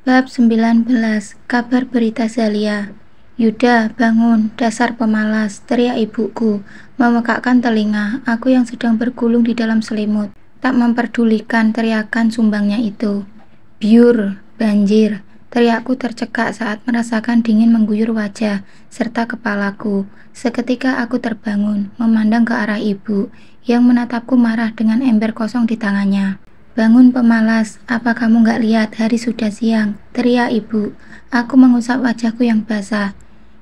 Bab 19. Kabar berita Zalia. Yuda, bangun, dasar pemalas, teriak ibuku, memekakkan telinga, aku yang sedang bergulung di dalam selimut, tak memperdulikan teriakan sumbangnya itu. Biur, banjir, teriakku tercekak saat merasakan dingin mengguyur wajah, serta kepalaku. Seketika aku terbangun, memandang ke arah ibu, yang menatapku marah dengan ember kosong di tangannya. Bangun pemalas, apa kamu gak lihat hari sudah siang? Teriak ibu. Aku mengusap wajahku yang basah.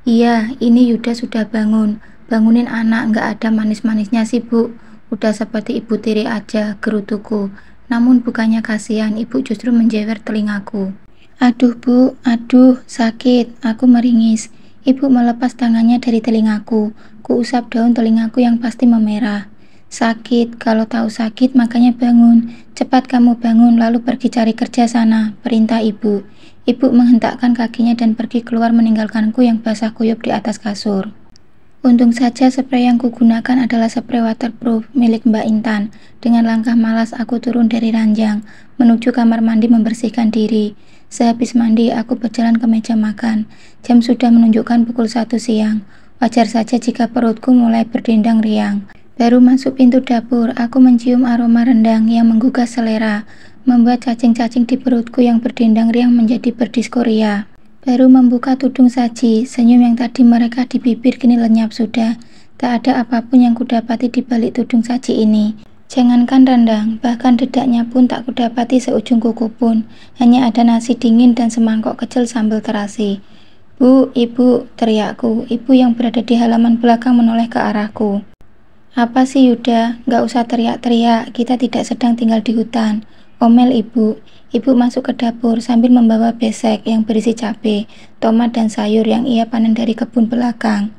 Iya, ini Yuda sudah bangun. Bangunin anak, gak ada manis-manisnya sih bu. Udah seperti ibu tiri aja, gerutuku. Namun bukannya kasihan, ibu justru menjewer telingaku. Aduh bu, aduh, sakit. Aku meringis. Ibu melepas tangannya dari telingaku. Kuusap daun telingaku yang pasti memerah. Sakit, kalau tahu sakit makanya bangun. Cepat kamu bangun lalu pergi cari kerja sana, perintah ibu. Ibu menghentakkan kakinya dan pergi keluar meninggalkanku yang basah kuyup di atas kasur. Untung saja spray yang kugunakan adalah spray waterproof milik Mbak Intan. Dengan langkah malas aku turun dari ranjang, menuju kamar mandi membersihkan diri. Sehabis mandi aku berjalan ke meja makan. Jam sudah menunjukkan pukul 1 siang. Wajar saja jika perutku mulai berdendang riang. Baru masuk pintu dapur, aku mencium aroma rendang yang menggugah selera, membuat cacing-cacing di perutku yang berdendang riang menjadi berdiskoria. Baru membuka tudung saji, senyum yang tadi mereka di bibir kini lenyap sudah. Tak ada apapun yang kudapati di balik tudung saji ini. Jangankan rendang, bahkan dedaknya pun tak kudapati seujung kuku pun. Hanya ada nasi dingin dan semangkok kecil sambal terasi. Bu, ibu, teriakku. Ibu yang berada di halaman belakang menoleh ke arahku. Apa sih Yuda? Gak usah teriak-teriak, kita tidak sedang tinggal di hutan. Omel ibu. Ibu masuk ke dapur sambil membawa besek yang berisi cabai, tomat dan sayur yang ia panen dari kebun belakang.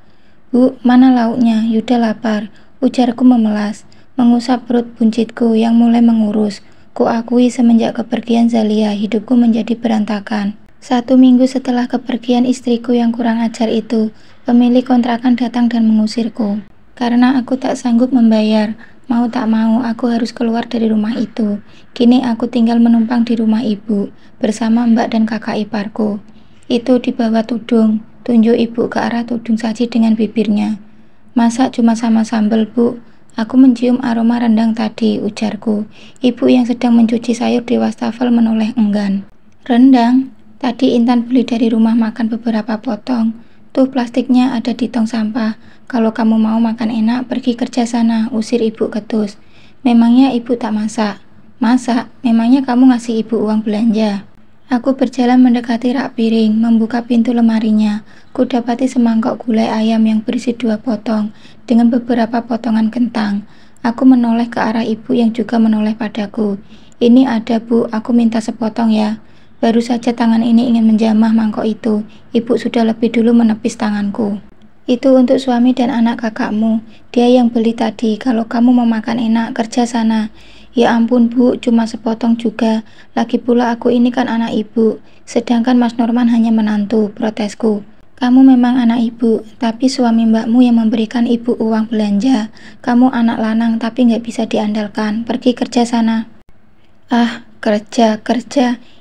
Bu, mana lauknya? Yuda lapar. Ujarku memelas, mengusap perut buncitku yang mulai mengurus. Kuakui semenjak kepergian Zalia, hidupku menjadi berantakan. 1 minggu setelah kepergian istriku yang kurang ajar itu, pemilik kontrakan datang dan mengusirku. Karena aku tak sanggup membayar, mau tak mau aku harus keluar dari rumah itu. Kini aku tinggal menumpang di rumah ibu, bersama mbak dan kakak iparku. Itu di bawah tudung, tunjuk ibu ke arah tudung saji dengan bibirnya. Masak cuma sama sambal bu. Aku mencium aroma rendang tadi, ujarku. Ibu yang sedang mencuci sayur di wastafel menoleh enggan. Rendang? Tadi Intan beli dari rumah makan beberapa potong. Tuh plastiknya ada di tong sampah. Kalau kamu mau makan enak, pergi kerja sana, usir ibu ketus. Memangnya ibu tak masak? Masak? Memangnya kamu ngasih ibu uang belanja? Aku berjalan mendekati rak piring, membuka pintu lemarinya. Kudapati semangkok gulai ayam yang berisi 2 potong, dengan beberapa potongan kentang. Aku menoleh ke arah ibu yang juga menoleh padaku. Ini ada bu, aku minta sepotong ya. Baru saja tangan ini ingin menjamah mangkok itu, ibu sudah lebih dulu menepis tanganku. Itu untuk suami dan anak kakakmu. Dia yang beli tadi. Kalau kamu mau makan enak, kerja sana. Ya ampun bu, cuma sepotong juga. Lagi pula aku ini kan anak ibu. Sedangkan Mas Norman hanya menantu, protesku. Kamu memang anak ibu, tapi suami mbakmu yang memberikan ibu uang belanja. Kamu anak lanang tapi nggak bisa diandalkan. Pergi kerja sana. Ah, kerja.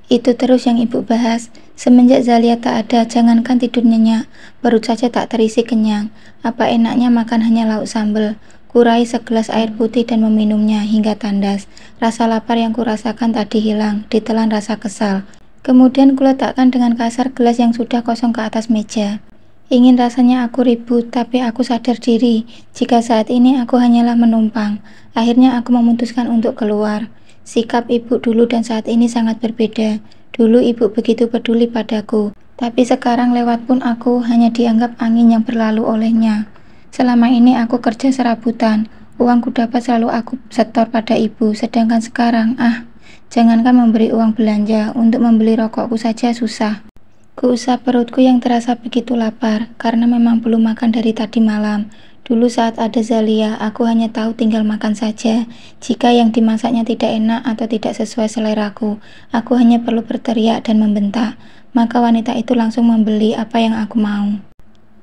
Itu terus yang ibu bahas. Semenjak Zalia tak ada, jangankan tidur nyenyak, perut saja tak terisi kenyang. Apa enaknya makan hanya lauk sambal. Kurai segelas air putih dan meminumnya hingga tandas. Rasa lapar yang kurasakan tadi hilang, ditelan rasa kesal. Kemudian kuletakkan dengan kasar gelas yang sudah kosong ke atas meja. Ingin rasanya aku ribut, tapi aku sadar diri jika saat ini aku hanyalah menumpang. Akhirnya aku memutuskan untuk keluar. Sikap ibu dulu dan saat ini sangat berbeda. Dulu ibu begitu peduli padaku, tapi sekarang lewat pun aku hanya dianggap angin yang berlalu olehnya. Selama ini aku kerja serabutan, uangku dapat selalu aku setor pada ibu, sedangkan sekarang, jangankan memberi uang belanja, untuk membeli rokokku saja susah. Kuusap perutku yang terasa begitu lapar, karena memang belum makan dari tadi malam. Dulu saat ada Zalia, aku hanya tahu tinggal makan saja. Jika yang dimasaknya tidak enak atau tidak sesuai seleraku, aku hanya perlu berteriak dan membentak. Maka wanita itu langsung membeli apa yang aku mau.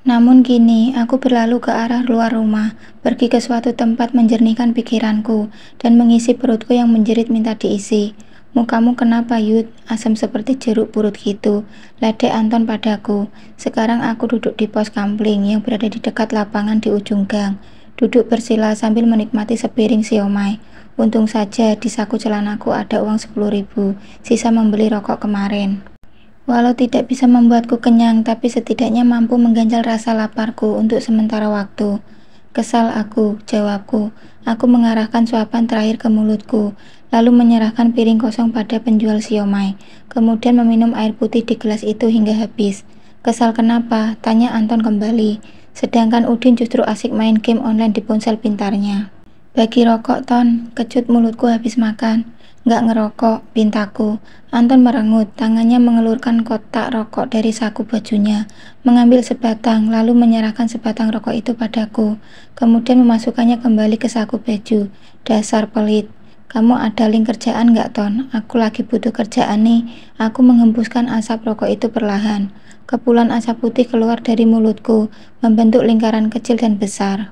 Namun kini, aku berlalu ke arah luar rumah, pergi ke suatu tempat menjernihkan pikiranku, dan mengisi perutku yang menjerit minta diisi. Mukamu kenapa, Yud? Asam seperti jeruk purut gitu, ledek Anton padaku. Sekarang aku duduk di pos kampling yang berada di dekat lapangan di ujung gang. Duduk bersila sambil menikmati sepiring siomay. Untung saja di saku celanaku ada uang 10.000, sisa membeli rokok kemarin. Walau tidak bisa membuatku kenyang, tapi setidaknya mampu mengganjal rasa laparku untuk sementara waktu. Kesal aku, jawabku. Aku mengarahkan suapan terakhir ke mulutku, lalu menyerahkan piring kosong pada penjual siomay, kemudian meminum air putih di gelas itu hingga habis. Kesal kenapa? Tanya Anton kembali. Sedangkan Udin justru asik main game online di ponsel pintarnya. Bagi rokok, Ton. Kecut mulutku habis makan. Nggak ngerokok, pintaku. Anton merengut, tangannya mengelurkan kotak rokok dari saku bajunya, mengambil sebatang, lalu menyerahkan sebatang rokok itu padaku, kemudian memasukkannya kembali ke saku baju. Dasar pelit. Kamu ada link kerjaan nggak, Ton? Aku lagi butuh kerjaan nih. Aku menghembuskan asap rokok itu perlahan. Kepulan asap putih keluar dari mulutku, membentuk lingkaran kecil dan besar.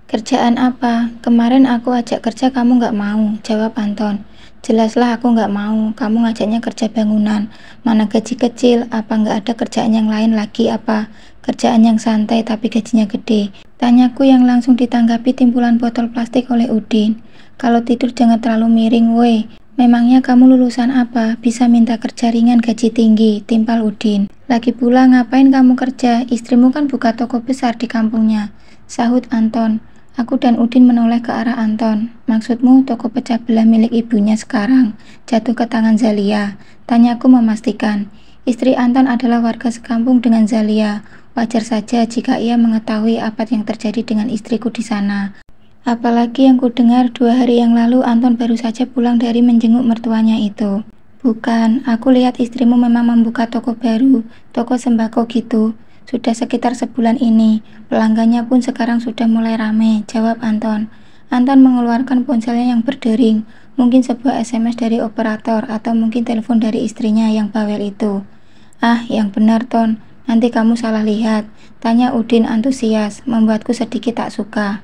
Kerjaan apa? Kemarin aku ajak kerja kamu nggak mau, jawab Anton. Jelaslah aku nggak mau, kamu ngajaknya kerja bangunan. Mana gaji kecil, apa nggak ada kerjaan yang lain lagi apa? Kerjaan yang santai tapi gajinya gede. Tanyaku yang langsung ditanggapi timbulan botol plastik oleh Udin. Kalau tidur jangan terlalu miring, woi. Memangnya kamu lulusan apa? Bisa minta kerja ringan gaji tinggi, timpal Udin. Lagi pula ngapain kamu kerja? Istrimu kan buka toko besar di kampungnya, sahut Anton. Aku dan Udin menoleh ke arah Anton. Maksudmu toko pecah belah milik ibunya sekarang jatuh ke tangan Zalia? Tanyaku memastikan. Istri Anton adalah warga sekampung dengan Zalia. Wajar saja jika ia mengetahui apa yang terjadi dengan istriku di sana. Apalagi yang kudengar 2 hari yang lalu Anton baru saja pulang dari menjenguk mertuanya itu. Bukan, aku lihat istrimu memang membuka toko baru, toko sembako gitu. Sudah sekitar sebulan ini, pelanggannya pun sekarang sudah mulai rame, jawab Anton. Anton mengeluarkan ponselnya yang berdering, mungkin sebuah SMS dari operator atau mungkin telepon dari istrinya yang bawel itu. Ah, yang benar, Ton, nanti kamu salah lihat, tanya Udin antusias, membuatku sedikit tak suka.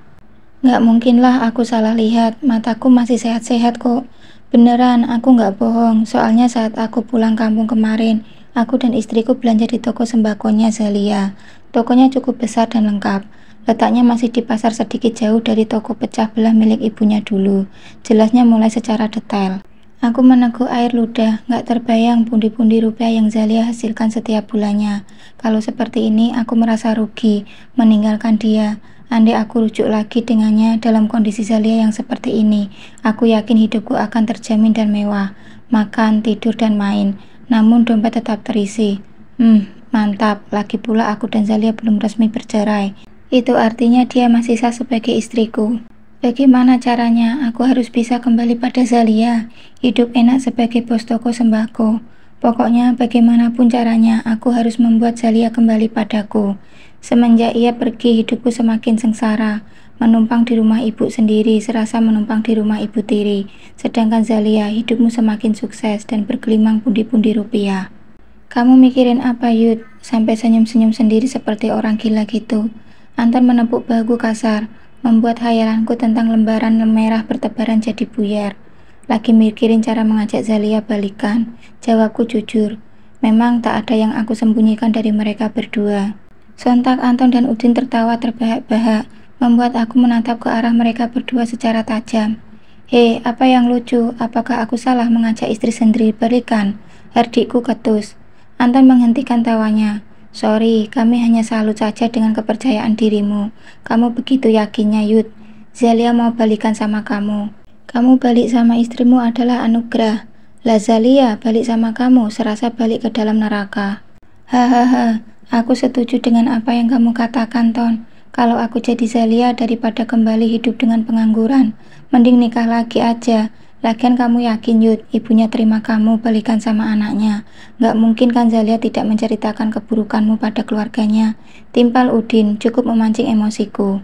Nggak mungkinlah aku salah lihat, mataku masih sehat-sehat kok. Beneran, aku nggak bohong, soalnya saat aku pulang kampung kemarin, aku dan istriku belanja di toko sembakonya Zalia. Tokonya cukup besar dan lengkap. Letaknya masih di pasar sedikit jauh dari toko pecah belah milik ibunya dulu. Jelasnya mulai secara detail. Aku meneguk air ludah, nggak terbayang pundi-pundi rupiah yang Zalia hasilkan setiap bulannya. Kalau seperti ini, aku merasa rugi meninggalkan dia. Andai aku rujuk lagi dengannya dalam kondisi Zalia yang seperti ini, aku yakin hidupku akan terjamin dan mewah. Makan, tidur, dan main. Namun dompet tetap terisi. Mantap. Lagi pula aku dan Zalia belum resmi bercerai. Itu artinya dia masih sah sebagai istriku. Bagaimana caranya? Aku harus bisa kembali pada Zalia, hidup enak sebagai bos toko sembako. Pokoknya bagaimanapun caranya, aku harus membuat Zalia kembali padaku. Semenjak ia pergi, hidupku semakin sengsara. Menumpang di rumah ibu sendiri serasa menumpang di rumah ibu tiri. Sedangkan Zalia, hidupmu semakin sukses dan bergelimang pundi-pundi rupiah. Kamu mikirin apa, Yud? Sampai senyum-senyum sendiri seperti orang gila gitu. Anton menepuk bahuku kasar, membuat hayalanku tentang lembaran merah bertebaran jadi buyar. Lagi mikirin cara mengajak Zalia balikan. Jawabku jujur. Memang tak ada yang aku sembunyikan dari mereka berdua. Sontak Anton dan Udin tertawa terbahak-bahak, membuat aku menatap ke arah mereka berdua secara tajam. Hei, apa yang lucu? Apakah aku salah mengajak istri sendiri balikan? Hardikku ketus. Anton menghentikan tawanya. Sorry, kami hanya salut saja dengan kepercayaan dirimu. Kamu begitu yakinnya, Yud. Zalia mau balikan sama kamu. Kamu balik sama istrimu adalah anugerah. Lah Zalia balik sama kamu serasa balik ke dalam neraka. Hahaha. Aku setuju dengan apa yang kamu katakan, Ton. Kalau aku jadi Zalia daripada kembali hidup dengan pengangguran, mending nikah lagi aja. Lagian kamu yakin, Yud, ibunya terima kamu balikan sama anaknya? Gak mungkin kan Zalia tidak menceritakan keburukanmu pada keluarganya? Timpal Udin, cukup memancing emosiku.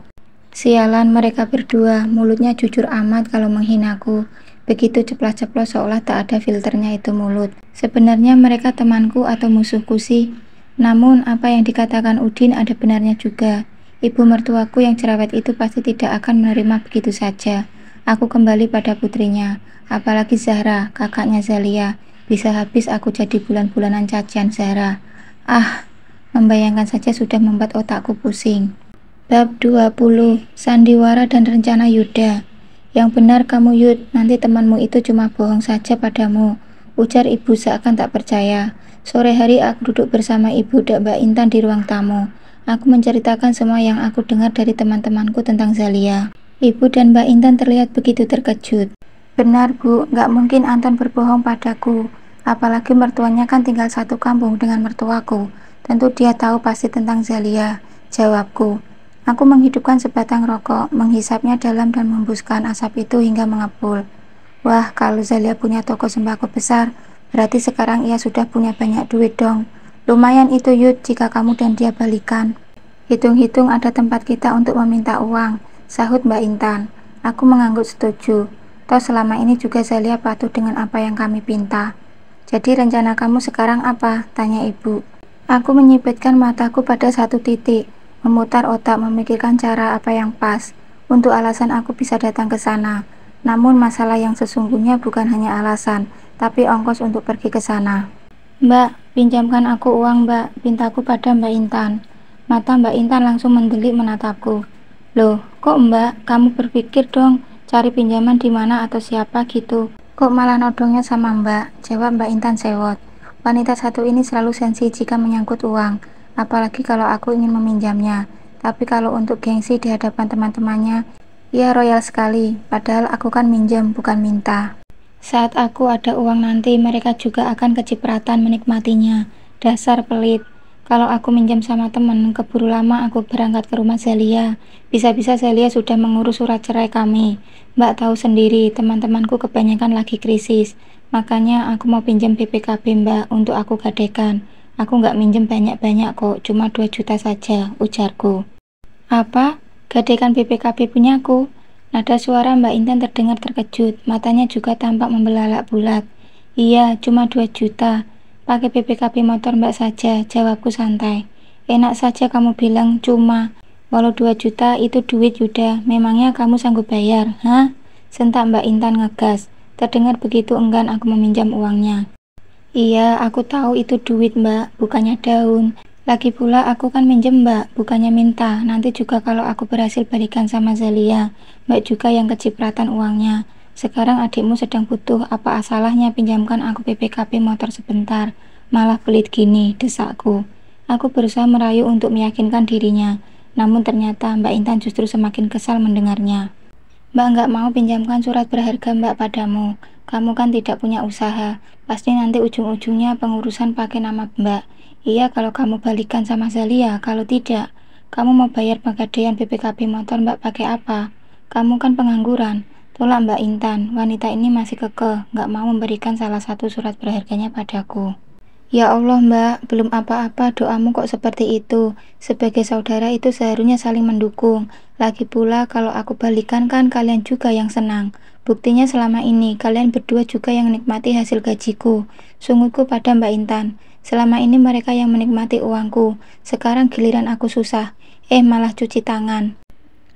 Sialan mereka berdua, mulutnya jujur amat kalau menghinaku. Begitu ceplas-ceplos seolah tak ada filternya itu mulut. Sebenarnya mereka temanku atau musuhku sih? Namun apa yang dikatakan Udin ada benarnya juga. Ibu mertuaku yang cerewet itu pasti tidak akan menerima begitu saja. Aku kembali pada putrinya. Apalagi Zahra, kakaknya Zalia. Bisa habis aku jadi bulan-bulanan cacian Zahra. Ah, membayangkan saja sudah membuat otakku pusing. Bab 20. Sandiwara dan rencana Yuda. Yang benar kamu Yud, nanti temanmu itu cuma bohong saja padamu, ujar ibu seakan tak percaya. Sore hari aku duduk bersama ibu dan Mbak Intan di ruang tamu. Aku menceritakan semua yang aku dengar dari teman-temanku tentang Zalia. Ibu dan Mbak Intan terlihat begitu terkejut. Benar Bu, nggak mungkin Anton berbohong padaku. Apalagi mertuanya kan tinggal satu kampung dengan mertuaku. Tentu dia tahu pasti tentang Zalia, jawabku. Aku menghidupkan sebatang rokok, menghisapnya dalam dan membuskan asap itu hingga mengepul. Wah, kalau Zalia punya toko sembako besar, berarti sekarang ia sudah punya banyak duit dong. Lumayan itu Yud jika kamu dan dia balikan. Hitung-hitung ada tempat kita untuk meminta uang, sahut Mbak Intan. Aku mengangguk setuju. Toh selama ini juga Zalia patuh dengan apa yang kami pinta. Jadi rencana kamu sekarang apa? Tanya ibu. Aku menyipitkan mataku pada satu titik. Memutar otak memikirkan cara apa yang pas untuk alasan aku bisa datang ke sana. Namun masalah yang sesungguhnya bukan hanya alasan, tapi ongkos untuk pergi ke sana. Mbak, pinjamkan aku uang Mbak, pintaku pada Mbak Intan. Mata Mbak Intan langsung mendelik menatapku. Loh, kok Mbak, kamu berpikir dong cari pinjaman di mana atau siapa gitu. Kok malah nodongnya sama Mbak, jawab Mbak Intan sewot. Wanita satu ini selalu sensi jika menyangkut uang. Apalagi kalau aku ingin meminjamnya. Tapi kalau untuk gengsi di hadapan teman-temannya, ia royal sekali. Padahal aku kan minjam, bukan minta. Saat aku ada uang nanti, mereka juga akan kecipratan menikmatinya. Dasar pelit. Kalau aku minjam sama temen, keburu lama aku berangkat ke rumah Zalia. Bisa-bisa Zalia sudah mengurus surat cerai kami. Mbak tahu sendiri, teman-temanku kebanyakan lagi krisis. Makanya aku mau pinjam BPKB Mbak untuk aku gadekan. Aku nggak minjem banyak-banyak kok, cuma 2 juta saja, ujarku. Apa? Gadekan BPKB punyaku? Nada suara Mbak Intan terdengar terkejut, matanya juga tampak membelalak bulat. Iya, cuma 2 juta. Pakai BPKB motor Mbak saja, jawabku santai. Enak saja kamu bilang cuma. Walau 2 juta itu duit Yuda, memangnya kamu sanggup bayar? Hah? Sentak Mbak Intan ngegas. Terdengar begitu enggan aku meminjam uangnya. Iya, aku tahu itu duit Mbak, bukannya daun. Lagi pula aku kan minjem Mbak, bukannya minta. Nanti juga kalau aku berhasil balikan sama Zalia, Mbak juga yang kecipratan uangnya. Sekarang adikmu sedang butuh, apa salahnya pinjamkan aku BPKB motor sebentar. Malah pelit gini, desakku. Aku berusaha merayu untuk meyakinkan dirinya. Namun ternyata Mbak Intan justru semakin kesal mendengarnya. Mbak nggak mau pinjamkan surat berharga Mbak padamu. Kamu kan tidak punya usaha. Pasti nanti ujung-ujungnya pengurusan pakai nama Mbak. Iya kalau kamu balikan sama Zalia. Kalau tidak, kamu mau bayar pegadaian BPKB motor Mbak pakai apa? Kamu kan pengangguran. Tolak Mbak Intan. Wanita ini masih kekeh, nggak mau memberikan salah satu surat berharganya padaku. Ya Allah Mbak, belum apa-apa doamu kok seperti itu. Sebagai saudara itu seharusnya saling mendukung. Lagi pula kalau aku balikan kan kalian juga yang senang. Buktinya selama ini kalian berdua juga yang menikmati hasil gajiku. Sungguhku pada Mbak Intan. Selama ini mereka yang menikmati uangku. Sekarang giliran aku susah. Malah cuci tangan.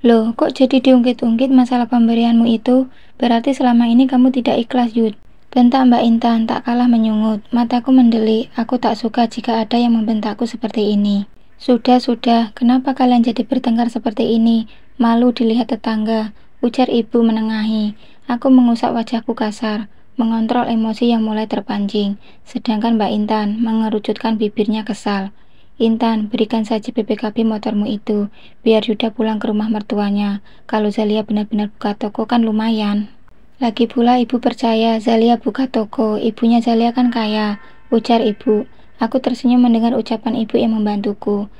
Loh, kok jadi diungkit-ungkit masalah pemberianmu itu? Berarti selama ini kamu tidak ikhlas Yud. Bentak Mbak Intan tak kalah menyungut. Mataku mendelik, aku tak suka jika ada yang membentakku seperti ini. Sudah, kenapa kalian jadi bertengkar seperti ini? Malu dilihat tetangga, ujar ibu menengahi. Aku mengusap wajahku kasar, mengontrol emosi yang mulai terpancing. Sedangkan Mbak Intan mengerucutkan bibirnya kesal. Intan, berikan saja BPKB motormu itu, biar Yuda pulang ke rumah mertuanya. Kalau Zalia benar-benar buka toko kan lumayan. Lagi pula ibu percaya Zalia buka toko, ibunya Zalia kan kaya, ujar ibu. Aku tersenyum mendengar ucapan ibu yang membantuku.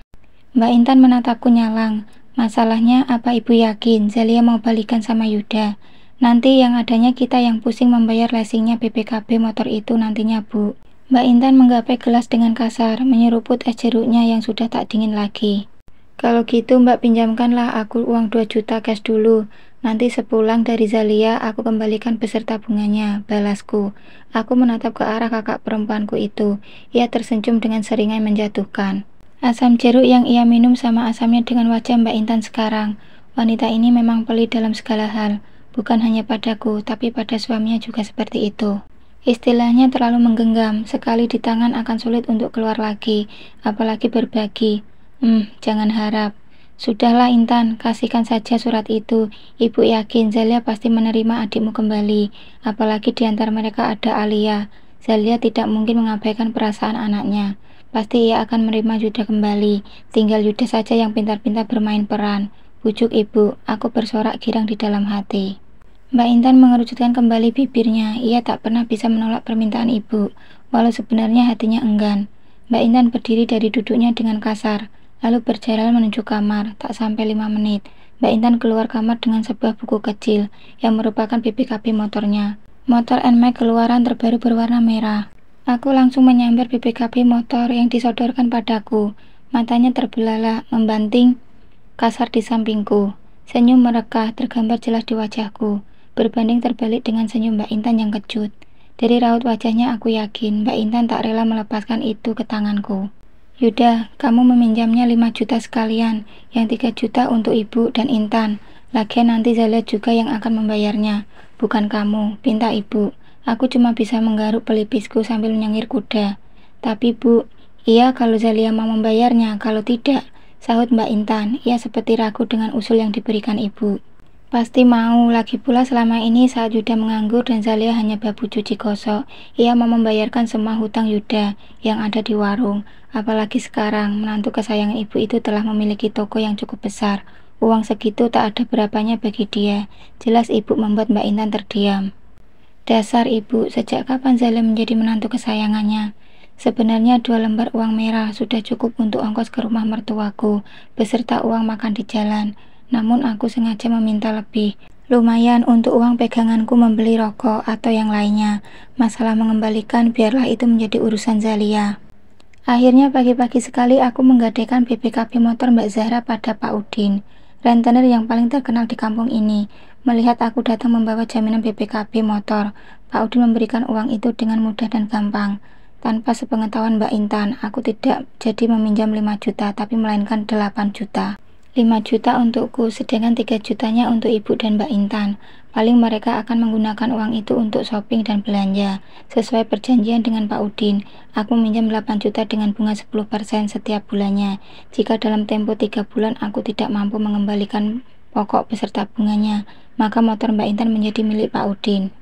Mbak Intan menatapku nyalang. Masalahnya apa ibu yakin Zalia mau balikan sama Yuda? Nanti yang adanya kita yang pusing membayar leasingnya BPKB motor itu nantinya Bu. Mbak Intan menggapai gelas dengan kasar, menyeruput es jeruknya yang sudah tak dingin lagi. Kalau gitu Mbak pinjamkanlah aku uang 2 juta cash dulu. Nanti sepulang dari Zalia aku kembalikan beserta bunganya, balasku. Aku menatap ke arah kakak perempuanku itu. Ia tersenyum dengan seringai menjatuhkan. Asam jeruk yang ia minum sama asamnya dengan wajah Mbak Intan sekarang. Wanita ini memang pelit dalam segala hal. Bukan hanya padaku, tapi pada suaminya juga seperti itu. Istilahnya terlalu menggenggam, sekali di tangan akan sulit untuk keluar lagi, apalagi berbagi. Jangan harap. Sudahlah Intan, kasihkan saja surat itu. Ibu yakin Zalia pasti menerima adikmu kembali, apalagi di antara mereka ada Alia. Zalia tidak mungkin mengabaikan perasaan anaknya. Pasti ia akan menerima Yuda kembali, tinggal Yuda saja yang pintar-pintar bermain peran. Bujuk ibu, aku bersorak girang di dalam hati. Mbak Intan mengerutkan kembali bibirnya. Ia tak pernah bisa menolak permintaan ibu, walau sebenarnya hatinya enggan. Mbak Intan berdiri dari duduknya dengan kasar, lalu berjalan menuju kamar. Tak sampai 5 menit, Mbak Intan keluar kamar dengan sebuah buku kecil yang merupakan BPKB motornya. Motor NMAX keluaran terbaru berwarna merah. Aku langsung menyambar BPKB motor yang disodorkan padaku. Matanya terbelalak, membanting kasar di sampingku. Senyum mereka tergambar jelas di wajahku, berbanding terbalik dengan senyum Mbak Intan yang kejut. Dari raut wajahnya aku yakin Mbak Intan tak rela melepaskan itu ke tanganku. Yuda, kamu meminjamnya 5 juta sekalian, yang 3 juta untuk ibu dan Intan. Lagian nanti Zalia juga yang akan membayarnya, bukan kamu, pinta ibu. Aku cuma bisa menggaruk pelipisku sambil menyengir kuda. Tapi bu, iya kalau Zalia mau membayarnya, kalau tidak, sahut Mbak Intan. Ia seperti ragu dengan usul yang diberikan ibu. Pasti mau, lagi pula selama ini saat Yuda menganggur dan Zalia hanya babu cuci gosok, ia mau membayarkan semua hutang Yuda yang ada di warung. Apalagi sekarang, menantu kesayangan ibu itu telah memiliki toko yang cukup besar. Uang segitu tak ada berapanya bagi dia. Jelas ibu membuat Mbak Intan terdiam. Dasar ibu, sejak kapan Zalia menjadi menantu kesayangannya? Sebenarnya 2 lembar uang merah sudah cukup untuk ongkos ke rumah mertuaku, beserta uang makan di jalan. Namun aku sengaja meminta lebih, lumayan untuk uang peganganku membeli rokok atau yang lainnya. Masalah mengembalikan biarlah itu menjadi urusan Zalia. Akhirnya pagi-pagi sekali aku menggadaikan BPKB motor Mbak Zahra pada Pak Udin, rentenir yang paling terkenal di kampung ini. Melihat aku datang membawa jaminan BPKB motor, Pak Udin memberikan uang itu dengan mudah dan gampang. Tanpa sepengetahuan Mbak Intan, aku tidak jadi meminjam 5 juta, tapi melainkan 8 juta. 5 juta untukku, sedangkan 3 jutanya untuk ibu dan Mbak Intan. Paling mereka akan menggunakan uang itu untuk shopping dan belanja. Sesuai perjanjian dengan Pak Udin, aku minjam 8 juta dengan bunga 10% setiap bulannya. Jika dalam tempo 3 bulan aku tidak mampu mengembalikan pokok beserta bunganya, maka motor Mbak Intan menjadi milik Pak Udin.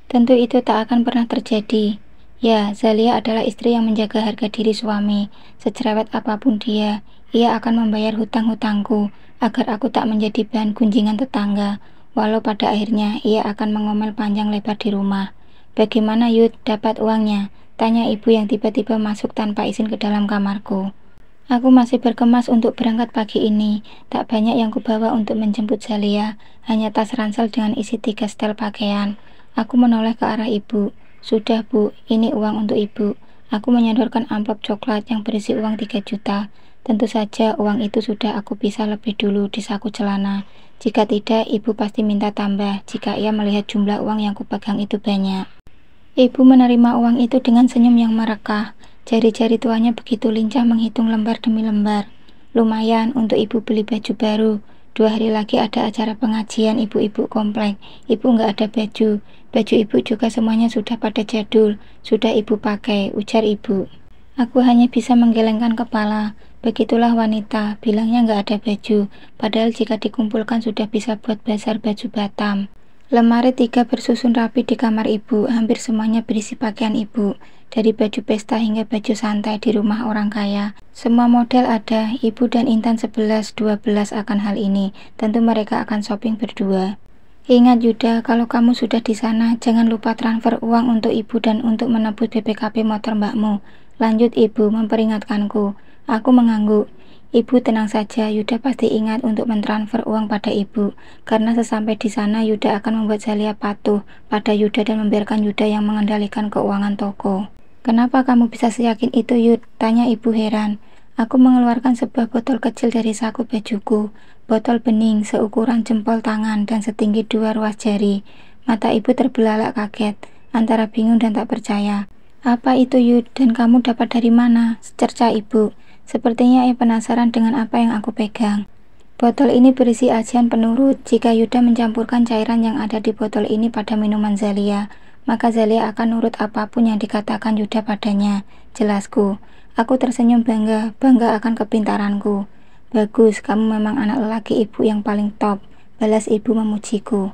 Tentu itu tak akan pernah terjadi. Ya, Zalia adalah istri yang menjaga harga diri suami. Secerewet apapun dia, ia akan membayar hutang-hutangku agar aku tak menjadi bahan gunjingan tetangga. Walau pada akhirnya ia akan mengomel panjang lebar di rumah. Bagaimana Yud dapat uangnya? Tanya ibu yang tiba-tiba masuk tanpa izin ke dalam kamarku. Aku masih berkemas untuk berangkat pagi ini. Tak banyak yang kubawa untuk menjemput Zalia, hanya tas ransel dengan isi 3 setel pakaian. Aku menoleh ke arah ibu. Sudah bu, ini uang untuk ibu. Aku menyodorkan amplop coklat yang berisi uang 3 juta. Tentu saja uang itu sudah aku pisah lebih dulu di saku celana. Jika tidak, ibu pasti minta tambah jika ia melihat jumlah uang yang kupegang itu banyak. Ibu menerima uang itu dengan senyum yang merekah. Jari-jari tuanya begitu lincah menghitung lembar demi lembar. Lumayan untuk ibu beli baju baru. 2 hari lagi ada acara pengajian ibu-ibu komplek. Ibu nggak ada baju. Baju ibu juga semuanya sudah pada jadul. Sudah ibu pakai, ujar ibu. Aku hanya bisa menggelengkan kepala. Begitulah wanita, bilangnya nggak ada baju. Padahal jika dikumpulkan sudah bisa buat bazar baju Batam. Lemari 3 bersusun rapi di kamar ibu. Hampir semuanya berisi pakaian ibu. Dari baju pesta hingga baju santai di rumah orang kaya. Semua model ada. Ibu dan Intan 11-12 akan hal ini. Tentu mereka akan shopping berdua. Ingat Yuda, kalau kamu sudah di sana, jangan lupa transfer uang untuk ibu dan untuk menebus BPKB motor mbakmu. Lanjut ibu memperingatkanku. Aku mengangguk. Ibu tenang saja, Yuda pasti ingat untuk mentransfer uang pada ibu. Karena sesampai di sana, Yuda akan membuat Zalia patuh pada Yuda dan membiarkan Yuda yang mengendalikan keuangan toko. Kenapa kamu bisa seyakin itu Yud? Tanya ibu heran. Aku mengeluarkan sebuah botol kecil dari saku bajuku. Botol bening seukuran jempol tangan dan setinggi 2 ruas jari. Mata ibu terbelalak kaget, antara bingung dan tak percaya. Apa itu Yud? Dan kamu dapat dari mana? Secerca ibu. Sepertinya ia penasaran dengan apa yang aku pegang. Botol ini berisi ajian penurut. Jika Yuda mencampurkan cairan yang ada di botol ini pada minuman Zalia, maka Zalia akan nurut apapun yang dikatakan Yuda padanya. Jelasku. Aku tersenyum bangga akan kepintaranku. Bagus, kamu memang anak lelaki ibu yang paling top, balas ibu memujiku.